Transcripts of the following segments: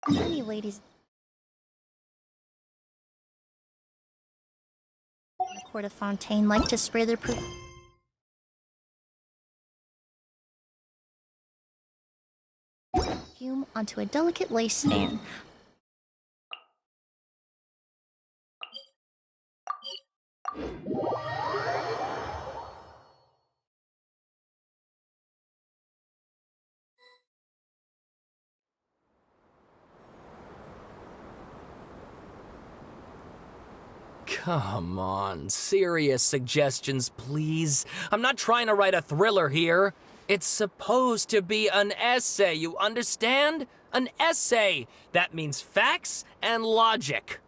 Many ladies in the court of Fontaine like to spray their perfume onto a delicate lace fan. Come on, serious suggestions, please. I'm not trying to write a thriller here. It's supposed to be an essay, you understand? An essay! That means facts and logic.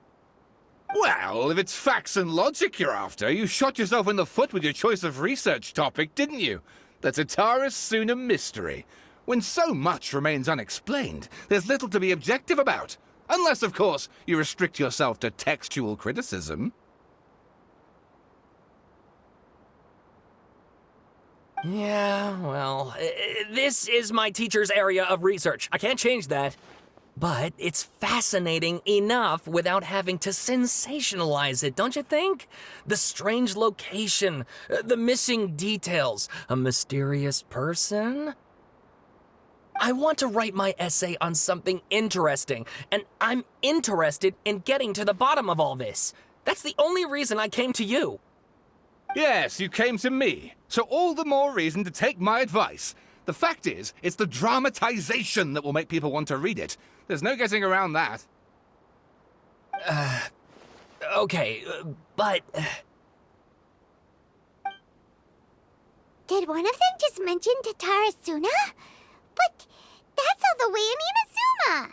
Well, if it's facts and logic you're after, you shot yourself in the foot with your choice of research topic, didn't you? The Tatara mystery. When so much remains unexplained, there's little to be objective about. Unless, of course, you restrict yourself to textual criticism. Yeah, well, this is my teacher's area of research. I can't change that. But it's fascinating enough without having to sensationalize it, don't you think? The strange location, the missing details, a mysterious person. I want to write my essay on something interesting, and I'm interested in getting to the bottom of all this. That's the only reason I came to you. Yes, you came to me, so all the more reason to take my advice. The fact is, it's the dramatization that will make people want to read it. There's no getting around that. Okay, but... Did one of them just mention Tatarasuna? But that's all the way in Inazuma!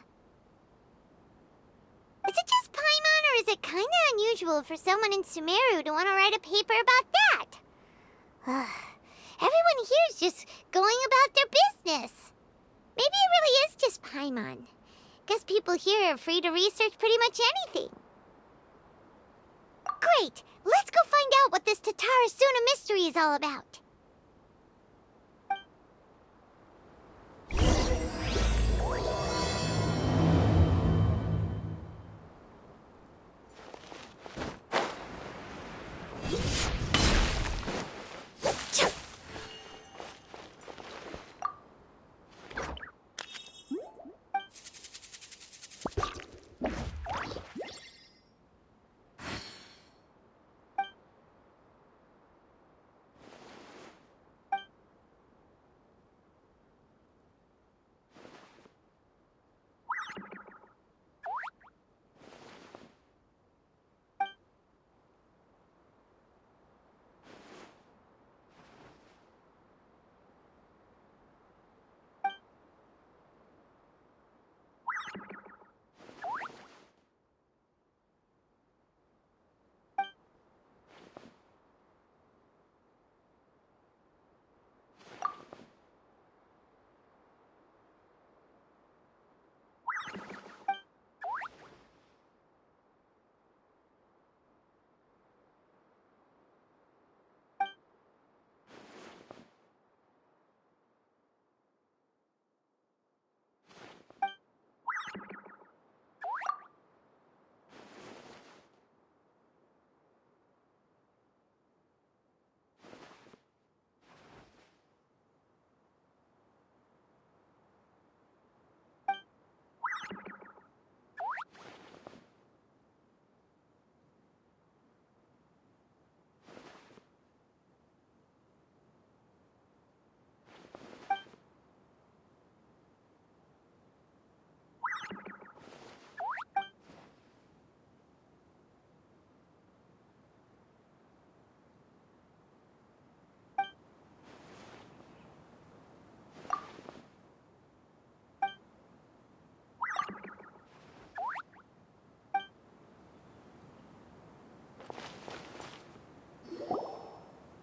Is it just Paimon, or is it kinda unusual for someone in Sumeru to want to write a paper about that? Everyone here's just going about their business. Maybe it really is just Paimon. Guess people here are free to research pretty much anything. Great! Let's go find out what this Tatarasuna mystery is all about.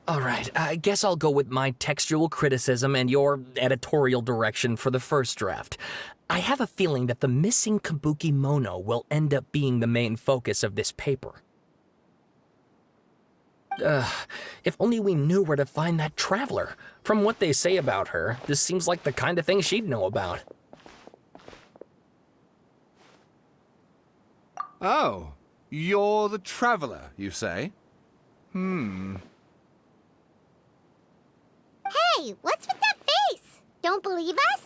All right, I guess I'll go with my textual criticism and your editorial direction for the first draft. I have a feeling that the missing Kabuki Mono will end up being the main focus of this paper. If only we knew where to find that traveler. From what they say about her, this seems like the kind of thing she'd know about. Oh, you're the traveler, you say? Hey, what's with that face? Don't believe us?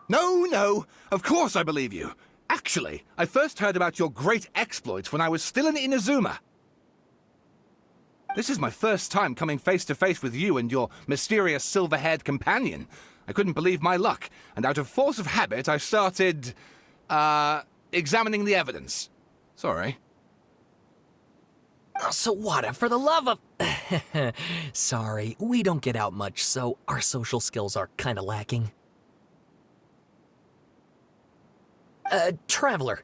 No, of course I believe you. Actually, I first heard about your great exploits when I was still in Inazuma. This is my first time coming face to face with you and your mysterious silver-haired companion. I couldn't believe my luck, and out of force of habit, I started, examining the evidence. Sorry. Oh, Sawada, for the love of... Sorry, we don't get out much, so our social skills are kinda lacking. Traveler,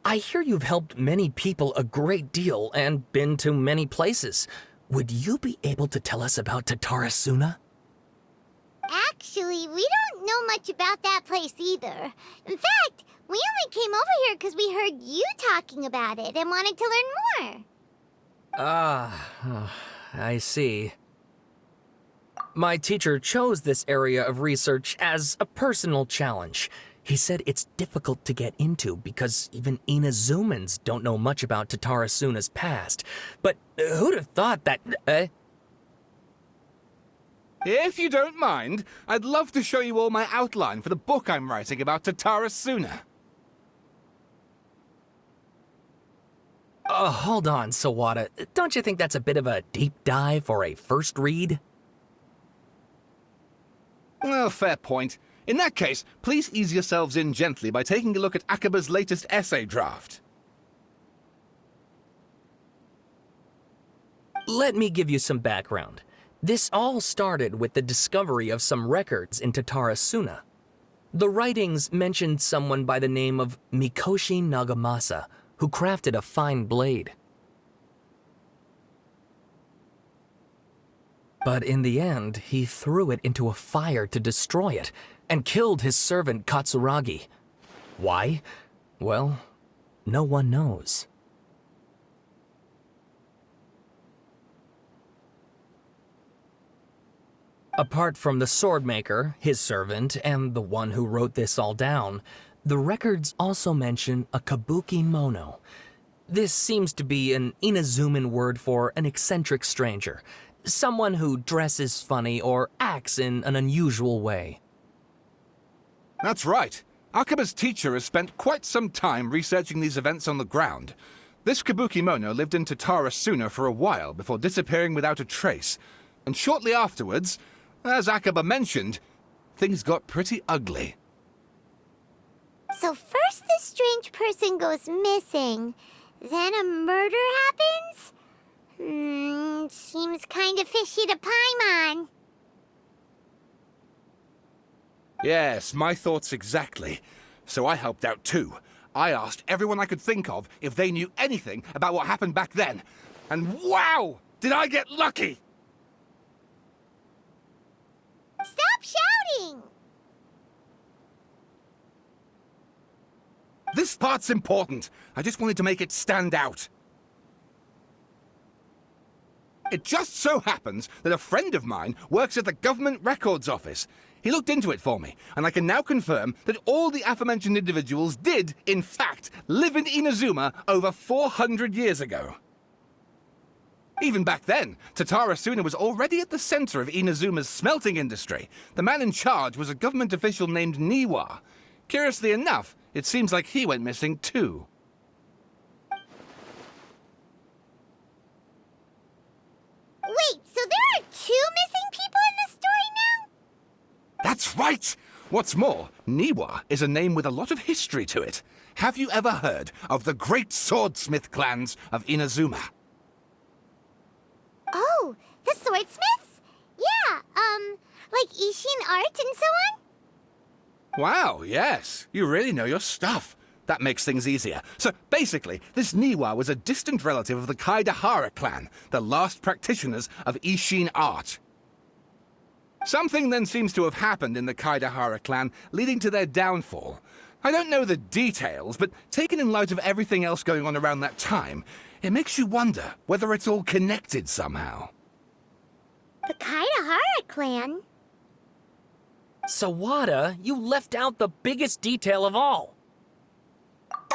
I hear you've helped many people a great deal and been to many places. Would you be able to tell us about Tatarasuna? Actually, we don't know much about that place either. In fact, we only came over here because we heard you talking about it and wanted to learn more. I see. My teacher chose this area of research as a personal challenge. He said it's difficult to get into because even Inazumans don't know much about Tatarasuna's past. But who'd have thought that... If you don't mind, I'd love to show you all my outline for the book I'm writing about Tatarasuna. Hold on, Sawada. Don't you think that's a bit of a deep dive for a first read? Well, fair point. In that case, please ease yourselves in gently by taking a look at Akaba's latest essay draft. Let me give you some background. This all started with the discovery of some records in Tatarasuna. The writings mentioned someone by the name of Mikoshi Nagamasa, who crafted a fine blade. But in the end, he threw it into a fire to destroy it, and killed his servant Katsuragi. Why? Well, no one knows. Apart from the swordmaker, his servant, and the one who wrote this all down, the records also mention a kabuki mono. This seems to be an Inazuman word for an eccentric stranger, someone who dresses funny or acts in an unusual way. That's right. Akaba's teacher has spent quite some time researching these events on the ground. This kabuki mono lived in Tatarasuna for a while before disappearing without a trace. And shortly afterwards, as Akaba mentioned, things got pretty ugly. So first this strange person goes missing, then a murder happens? Seems kind of fishy to Paimon. Yes, my thoughts exactly. So I helped out too. I asked everyone I could think of if they knew anything about what happened back then. And wow! Did I get lucky! Stop shouting! This part's important. I just wanted to make it stand out. It just so happens that a friend of mine works at the Government Records Office. He looked into it for me, and I can now confirm that all the aforementioned individuals did, in fact, live in Inazuma over 400 years ago. Even back then, Tatarasuna was already at the center of Inazuma's smelting industry. The man in charge was a government official named Niwa. Curiously enough, it seems like he went missing too. Wait, so there are 2 missing people in the story now? That's right! What's more, Niwa is a name with a lot of history to it. Have you ever heard of the great swordsmith clans of Inazuma? Oh, the swordsmiths? Yeah, like Ishin art and so on? Wow, yes. You really know your stuff. That makes things easier. So basically, this Niwa was a distant relative of the Kaidahara clan, the last practitioners of Ishin art. Something then seems to have happened in the Kaidahara clan, leading to their downfall. I don't know the details, but taken in light of everything else going on around that time, it makes you wonder whether it's all connected somehow. The Kaidahara clan? Sawada, you left out the biggest detail of all.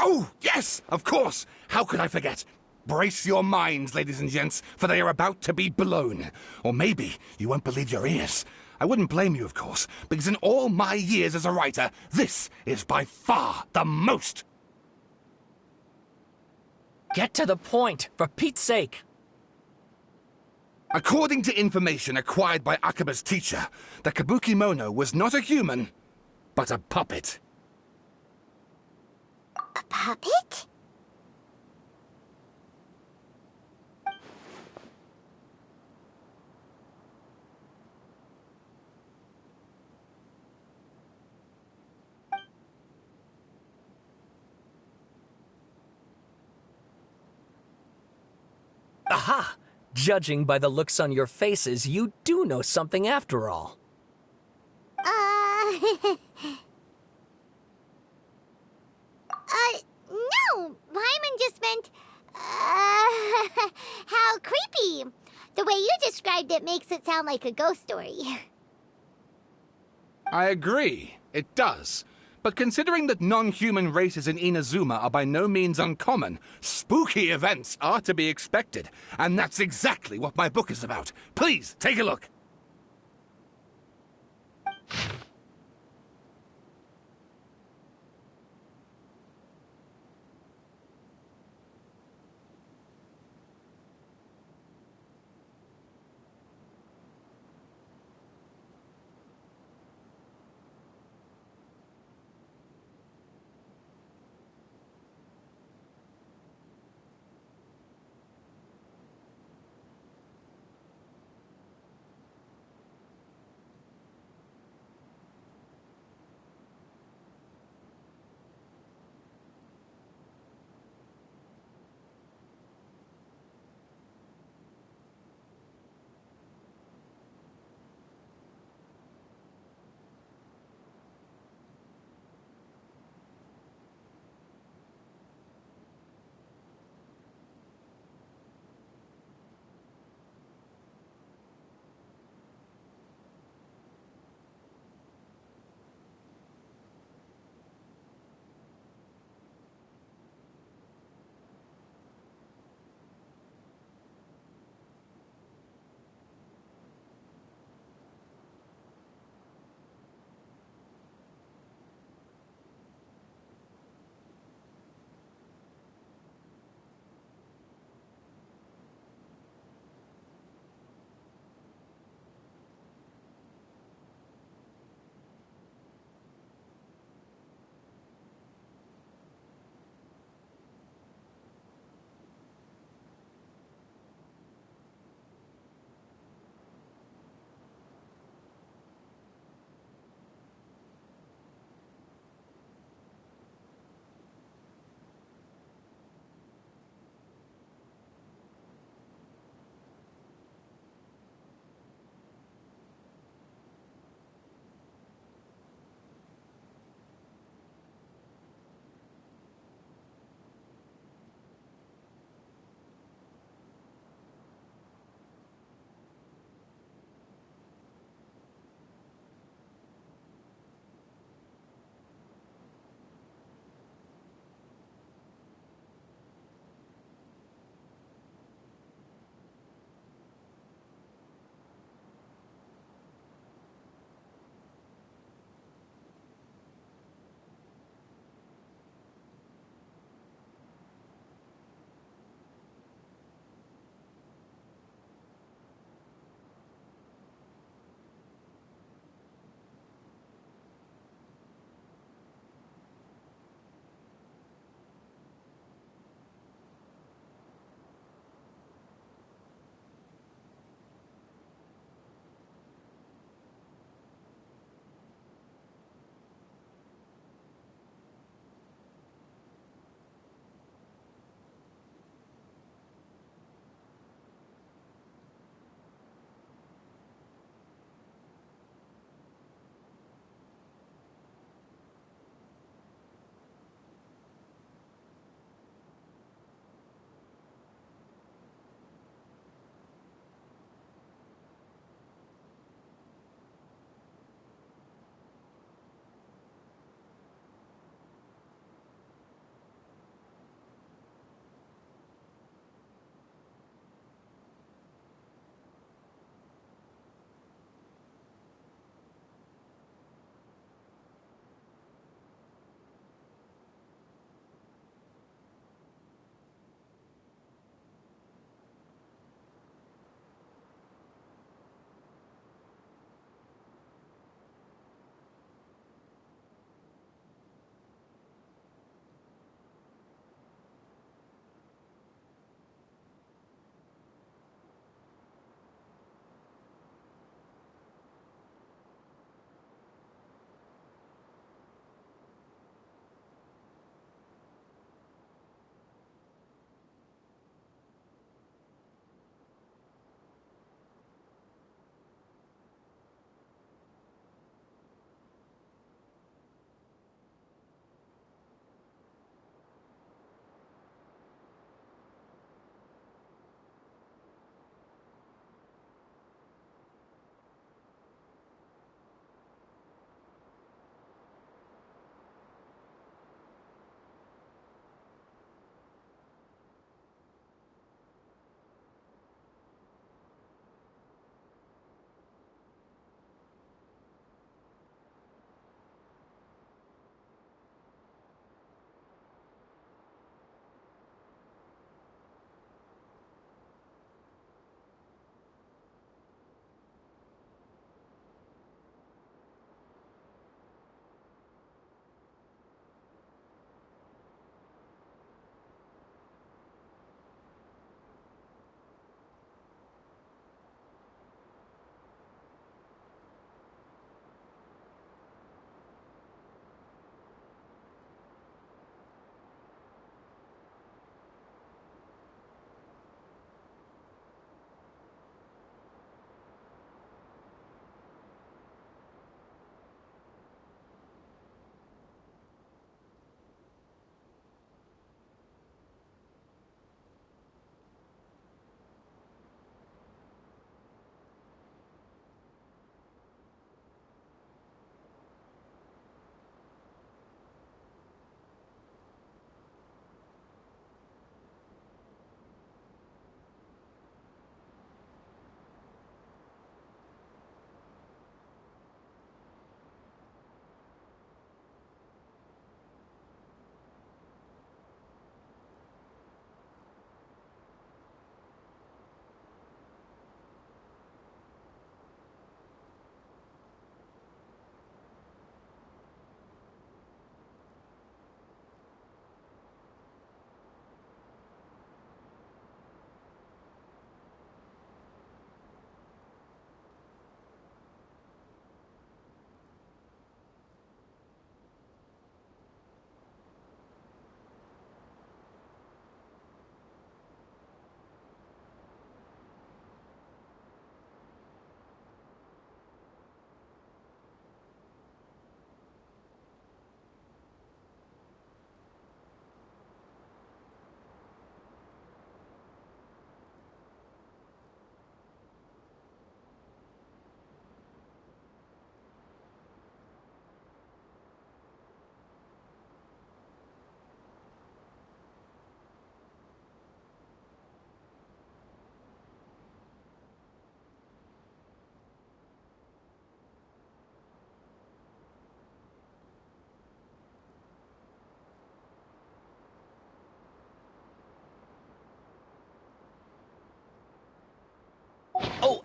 Oh, yes, of course. How could I forget? Brace your minds, ladies and gents, for they are about to be blown. Or maybe you won't believe your ears. I wouldn't blame you, of course, because in all my years as a writer, this is by far the most. Get to the point, for Pete's sake. According to information acquired by Akaba's teacher, the Kabukimono was not a human, but a puppet. A puppet? Aha! Judging by the looks on your faces, you do know something after all. No! Paimon just meant, how creepy. The way you described it makes it sound like a ghost story. I agree, it does. But considering that non-human races in Inazuma are by no means uncommon, spooky events are to be expected. And that's exactly what my book is about. Please, take a look.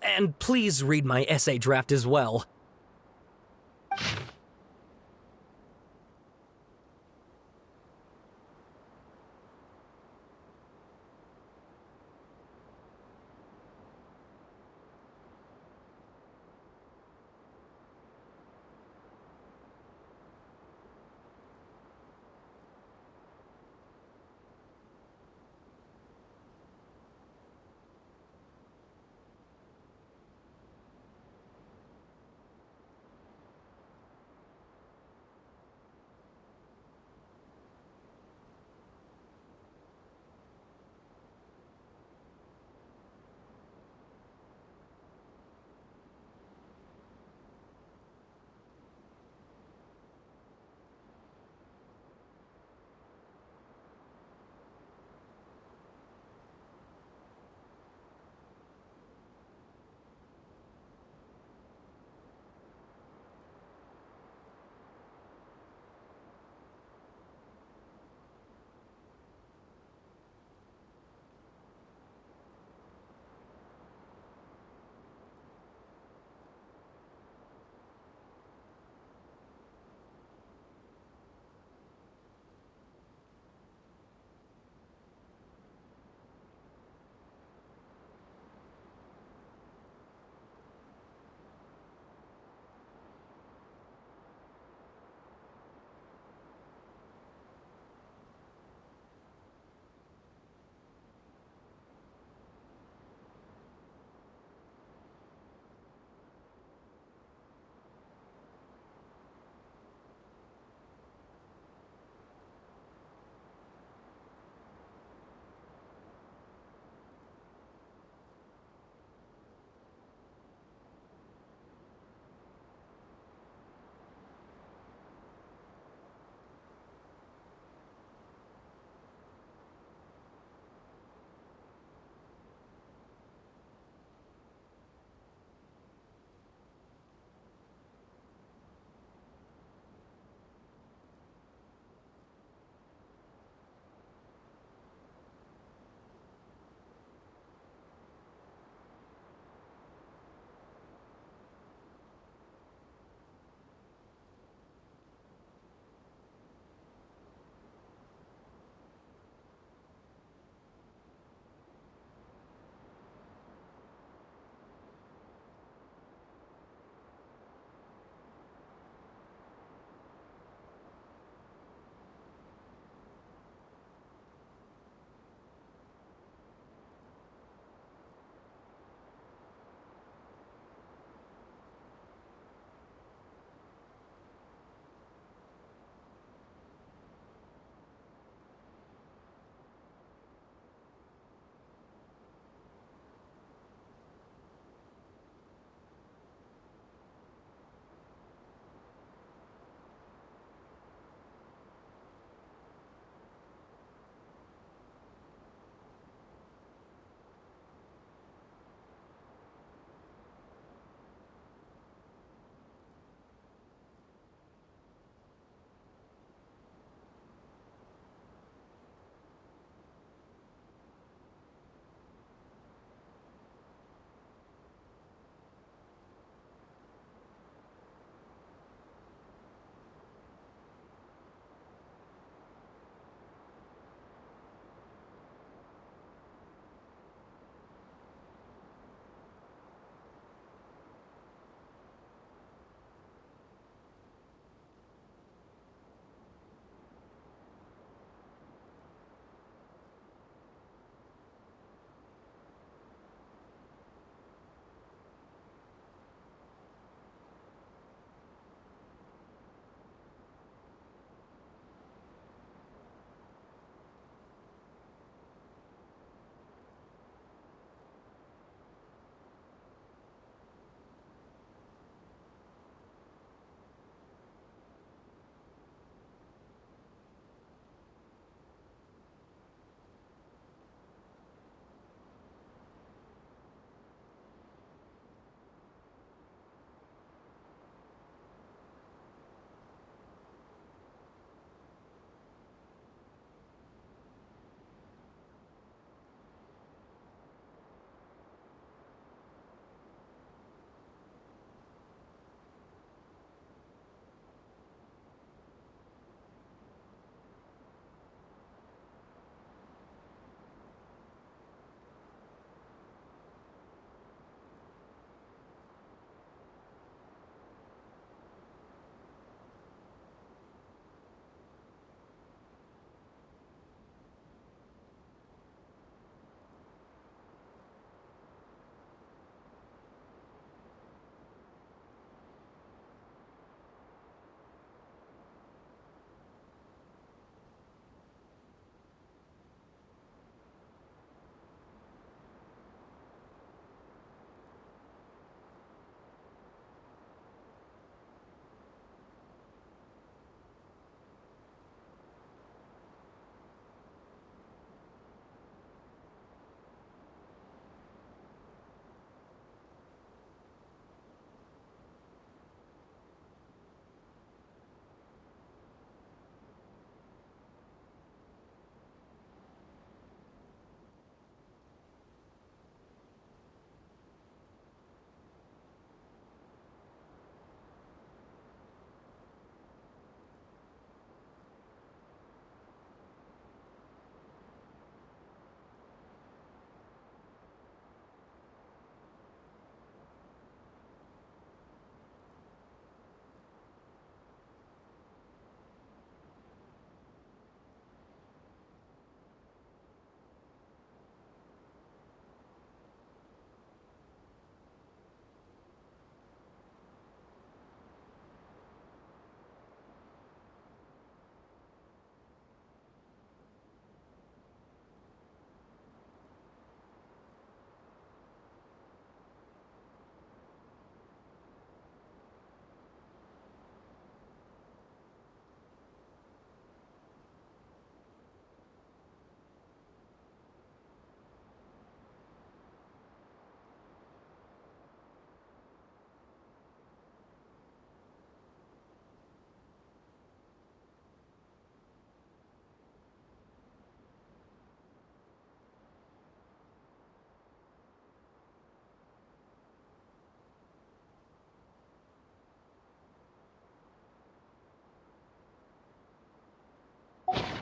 And please read my essay draft as well.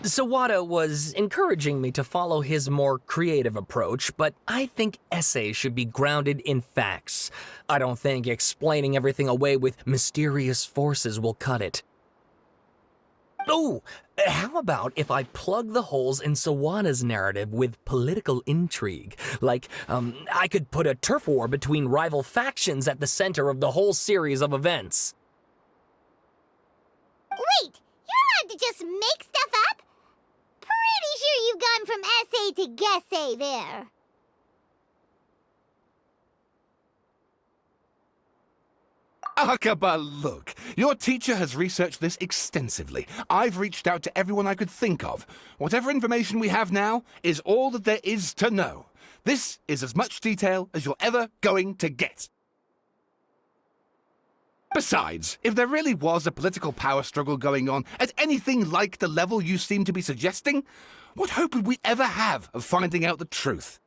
Sawada was encouraging me to follow his more creative approach, but I think essays should be grounded in facts. I don't think explaining everything away with mysterious forces will cut it. Oh, how about if I plug the holes in Sawada's narrative with political intrigue? Like, I could put a turf war between rival factions at the center of the whole series of events. Wait, you're allowed to just make stuff up? Pretty sure you've gone from essay to guessay there. Akaba, look. Your teacher has researched this extensively. I've reached out to everyone I could think of. Whatever information we have now is all that there is to know. This is as much detail as you're ever going to get. Besides, if there really was a political power struggle going on at anything like the level you seem to be suggesting, what hope would we ever have of finding out the truth?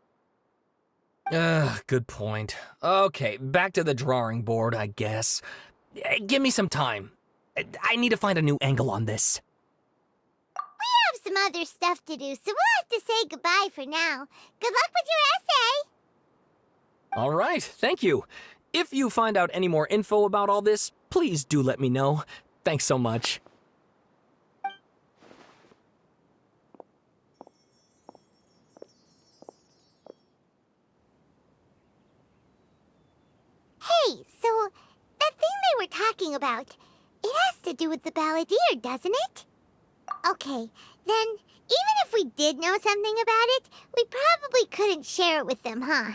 Good point. Okay, back to the drawing board, I guess. Give me some time. I need to find a new angle on this. We have some other stuff to do, so we'll have to say goodbye for now. Good luck with your essay! All right, thank you. If you find out any more info about all this, please do let me know. Thanks so much. Hey, so that thing they were talking about, it has to do with the balladeer, doesn't it? Okay, then even if we did know something about it, we probably couldn't share it with them, huh?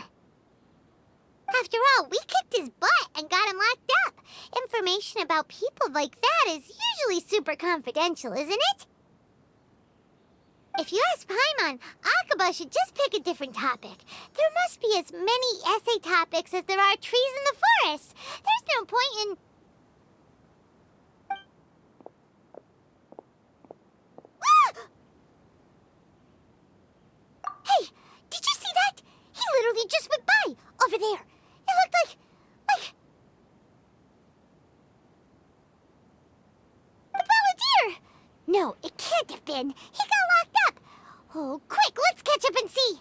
After all, we kicked his butt and got him locked up. Information about people like that is usually super confidential, isn't it? If you ask Paimon, Akaba should just pick a different topic. There must be as many essay topics as there are trees in the forest. There's no point in... Hey, did you see that? He literally just went by, over there. It looked like... the balladeer! No, it can't have been. He got locked up. Oh, quick, let's catch up and see.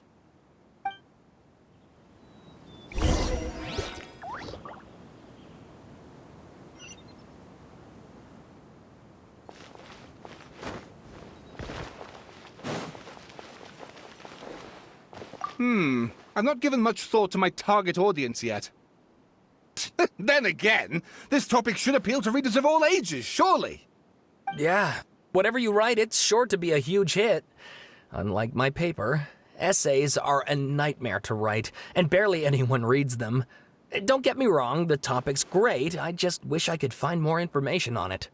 I've not given much thought to my target audience yet. Then again, this topic should appeal to readers of all ages, surely. Yeah, whatever you write, it's sure to be a huge hit. Unlike my paper, essays are a nightmare to write, and barely anyone reads them. Don't get me wrong, the topic's great, I just wish I could find more information on it.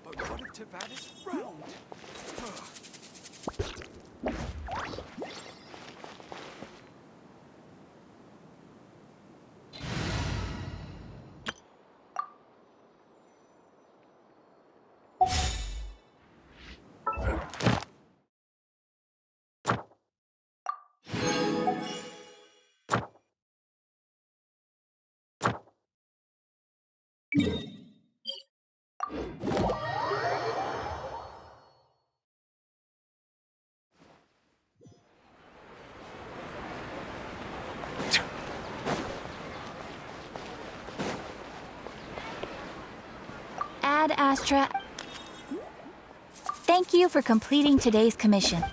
But what if Tavatis frowned? Ad Astra. Thank you for completing today's commission.